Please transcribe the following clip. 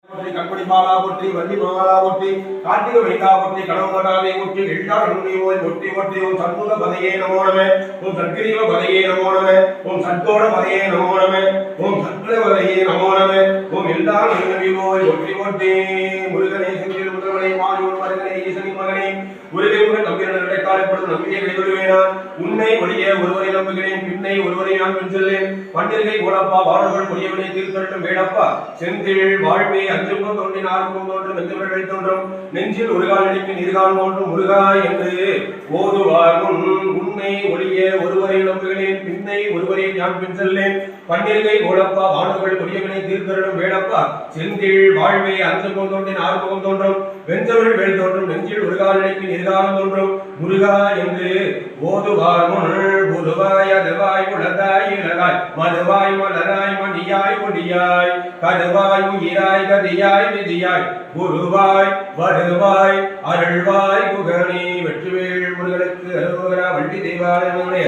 கண்படி மாலா போற்றி வள்ளி மாலா போற்றி கார்த்திகை வைகா போற்றி கடவுளாவே போற்றி எல்லா நுண்ணியோய் போற்றி போற்றி ஓம் சண்முக பதையே நமோ நம ஓம் சத்கிரீவ பதையே நமோ நம ஓம் சத்கோட பதையே நமோ நம ஓம் சத்குல பதையே நமோ நம ஓம் எல்லா நுண்ணியோய் போற்றி போற்றி முருகனே செந்தில் முதல்வனே மாயூர் மருகனே ஈசனி மகனே முருகை முருகன் நம்பியவர்களை காலைப்படுத்தும் நம்பிக்கை கைவிடுவேனான் உன்னை ஒழிய ஒருவரை நம்புகிறேன் பின்னை ஒருவரை நான் பின் செல்லேன் பண்டிகை ஓடப்பா வாழர்கள் கொடியவனை தீர்த்தட்டும் வேடப்பா செந்தில் வாழ்வே அஞ்சுக்கும் தோன்றின் ஆறுக்கும் தோன்றும் நெஞ்சவர்கள் தோன்றும் நெஞ்சில் ஒரு கால் அடிப்பின் இருகால் தோன்றும் முருகா என்று ஓதுவார் முன் உன்னை ஒழிய ஒருவரை நம்புகிறேன் பின்னை ஒருவரை நான் பின் செல்லேன் பண்டிகை ஓடப்பா வாழர்கள் கொடியவனை தீர்த்தட்டும் வேடப்பா செந்தில் வாழ்வே அஞ்சுக்கும் தோன்றின் ஆறுமுகம் தோன்றும் வெஞ்சவர்கள் வேல் தோன்றும் நெஞ்சில் ஒரு கால் அடிப்பின் இருகாலம் தோன்றும் முருகா என்று ஓதுவார் முன் புதுவாய் அதுவாய் உலகாய் இலகாய் மதுவாய் மலராய் மணியாய் கொடியாய் கடுவாய் உயிராய் கதியாய் விதியாய் குருவாய் வருவாய் அருள்வாய் புகழே வெற்றிவேல் முருகனுக்கு அருகோரா வள்ளி தெய்வாலயமே